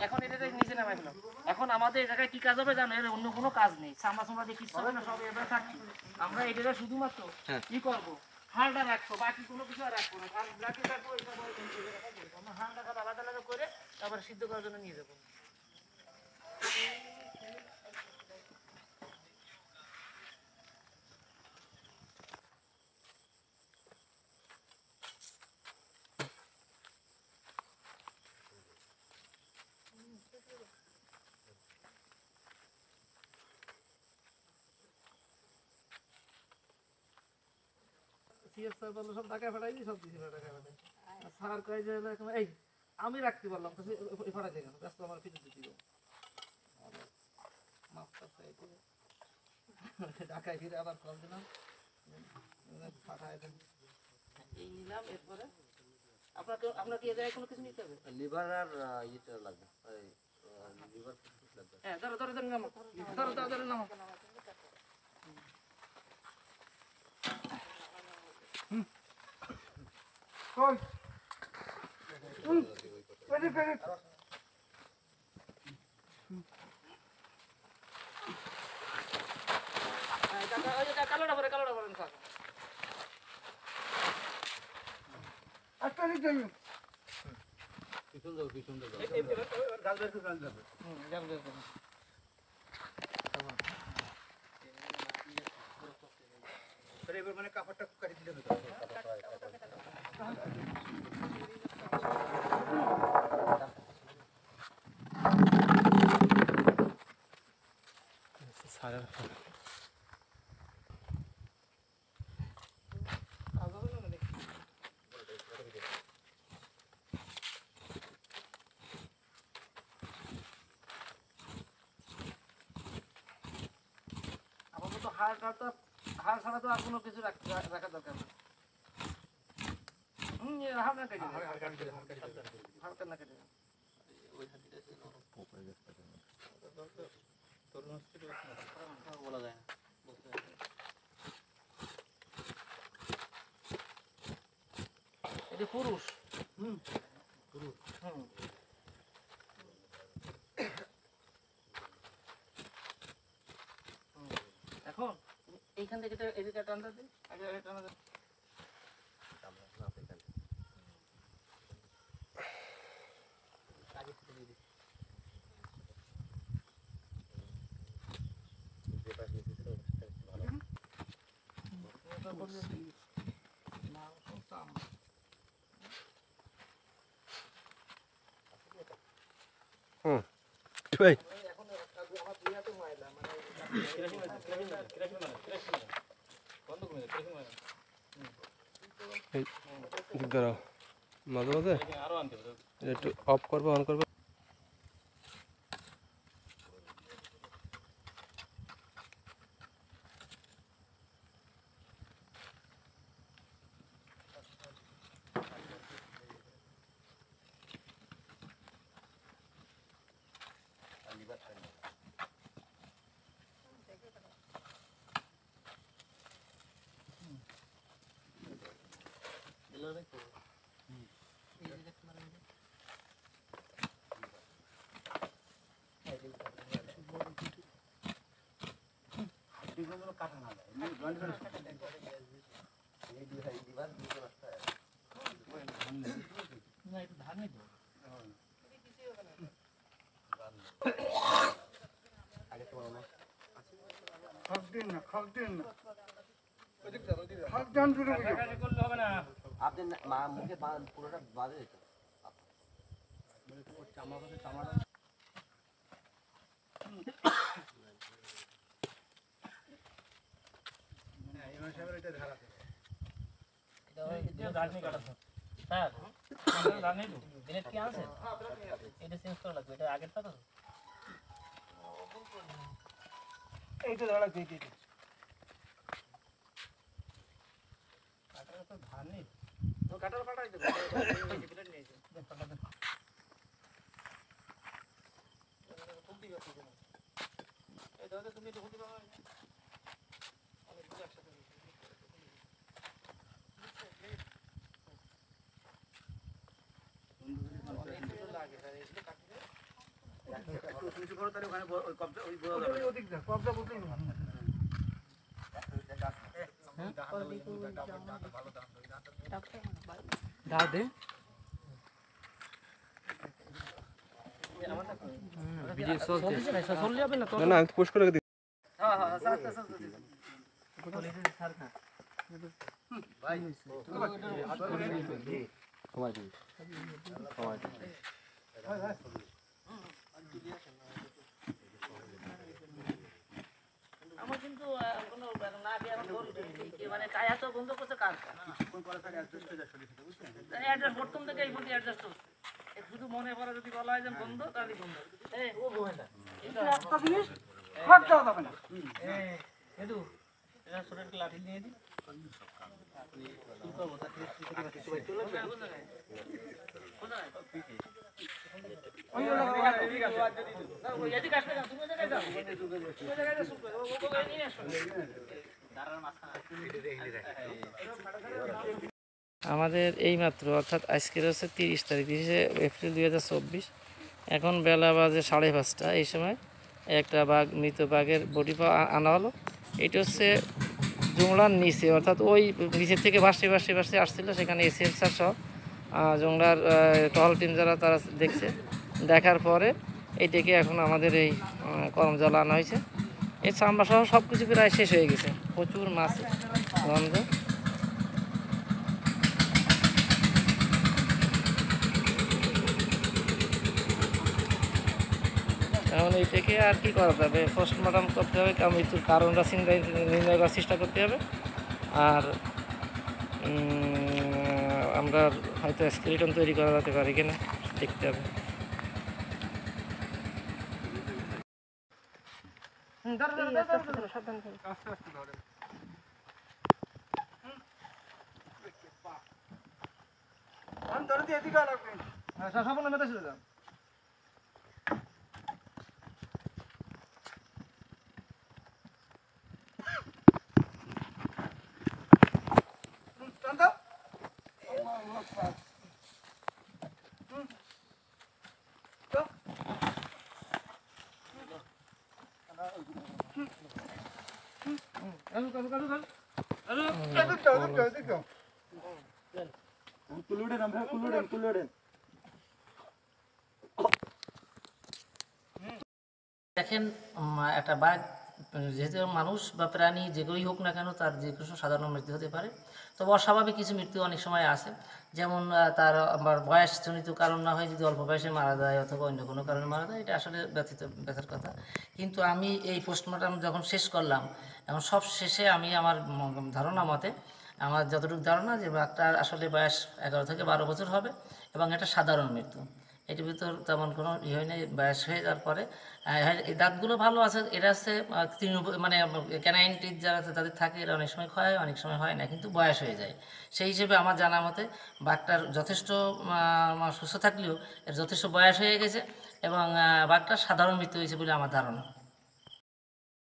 এখন এটাকে নিচে নামাই ফেলাম। এখন আমাদের এই জায়গায় কি কাজ হবে জানো? এর অন্য কোনো কাজ নেই, সামরা সামরা দিয়ে কিছু হবে না, সব এবার থাকছি। আমরা এটা শুধুমাত্র কি করবো, হালটা রাখবো, বাকি কোনো কিছু আর রাখবো না। আর ব্লাকি রাখবো, আমরা হালটা আলাদা আলাদা করে তারপরে সিদ্ধ করার জন্য নিয়ে যাবো। সব টাকা ফাটাই দিই, সব কিছু টাকা ফাটাই। স্যার কয় যে এই আমি রাখতে পারলাম, ফাটাইছে কেন? ব্যস্ত আমার ফিরে দিতে ঢাকায় ফিরে আবার কল দিলাম, ফাটাই দেন। এই নিলাম। এরপরে আপনার কি এ জায়গায় কোনো কিছু নিতে হবে? লিভার আর ইটা লাগবে, লিভার লাগবে। হ্যাঁ, ধরো ধরো ধরো নামো, ধরো ধরো ধরো নামো। কই পেরে পেরে কালোটা পরে থাক। একটা নিতে হবে। পিছন যাও, পিছন যাও। গাছ বের করে যাবে। গাল বের করো। এবার মানে কাপড়টা কাটি দিলে হবে। সারা আপাতত হাড় ছাড়া তো আর কোনো কিছু রাখা দরকার নেই। হাড় না কেটে হাড়টা না কেটে বলা যায় না। এটা পুরুষ। পুরুষ। এখন এইখান থেকে এদিকে টানতে দিন, আগে টানা দেন। ভাই দাঁড়াও, মাঝে মাঝে একটু অফ করবে, অন করবে। কাটা না যায়। না, একটু ধান নেই তো। আপনি মুখে পুরোটা বাজে যেত। এইটা ধরা দিই ধান নেই তো, কাটার ফাটাই দেবো। তুমি লাগে একটু নিচু করো তাহলে ওখানে ওই কবজা ওই বোঝা যাবে ওদিক যা কবজা বলতেই না দাও দে ভিডিও চলছে না চললে হবে না তো না না আমি পোস্ট করে দিই হ্যাঁ হ্যাঁ আস্তে আস্তে আমার কিন্তু কোনো না দিয়ে আমার মানে কায়া তো বন্ধ করতে কাজ কোন পরে তাহলে অ্যাডজাস্ট হয়ে যায় শরীরে বুঝছেন অ্যাডজাস্ট প্রথম থেকে এই পর্যন্ত অ্যাডজাস্ট হচ্ছে শুধু মনে পড়ে যদি বলা হয় যে বন্ধ তাহলে বন্ধ এই ও গোয়েন্দা এটা একটা জিনিস হাত দাও যাবে না এই এদু এটা শরীরকে লাঠি নিয়ে দি আমাদের এই মাত্র অর্থাৎ আজকের হচ্ছে 30 তারিখ 30শে এপ্রিল 2024। এখন বেলা বাজে 5:30। এই সময় একটা বাঘ মৃত বাঘের বডি আনা হলো। এটা হচ্ছে জংলার নিচে অর্থাৎ ওই নিচের থেকে ভাসতে আসছিল, সেখানে এসএসআর সহ জংলার টহল টিম যারা তারা দেখছে, দেখার পরে এইটাকে এখন আমাদের এই কর্মজালা আনা হয়েছে। এই চামড়া সহ সব কিছু প্রায় শেষ হয়ে গেছে, প্রচুর মাছ গন্ধ। এখন এইটাকে আর কি করা যাবে, পোস্টমর্টম করতে হবে, মৃত্যুর কারণটা নির্ণয় করার চেষ্টা করতে হবে। আর আমরা হয়তো স্কেলিটন তৈরি করা যেতে পারি কিনা দেখতে হবে। দেখেন একটা বাঘ যেহেতু মানুষ বা প্রাণী যেগুলোই হোক না কেন তার যে কোনো সাধারণ মৃত্যু হতে পারে, তবে অস্বাভাবিক কিছু মৃত্যু অনেক সময় আসে। যেমন তার আবার বয়সজনিত কারণ না হয় যদি অল্প বয়সে মারা যায় অথবা অন্য কোনো কারণে মারা যায়, এটা আসলে ব্যথার কথা। কিন্তু আমি এই পোস্টমর্টম যখন শেষ করলাম, এখন সব শেষে আমি আমার ধারণা মতে, আমার যতটুকু ধারণা যে বাঘটার আসলে বয়স 11 থেকে 12 বছর হবে এবং এটা সাধারণ মৃত্যু। এটির ভিতর তেমন কোনো হয় নেই। বয়স হয়ে যাওয়ার পরে এই দাঁতগুলো ভালো আছে। এটা হচ্ছে মানে ক্যানাইন টিথ যারা আছে তাদের থাকে, এরা অনেক সময় ক্ষয় হয়, অনেক সময় হয় না, কিন্তু বয়স হয়ে যায়। সেই হিসেবে আমার জানা মতে বাঘটার যথেষ্ট সুস্থ থাকলেও এর যথেষ্ট বয়স হয়ে গেছে এবং বাঘটার সাধারণ মৃত্যু হয়েছে বলে আমার ধারণা।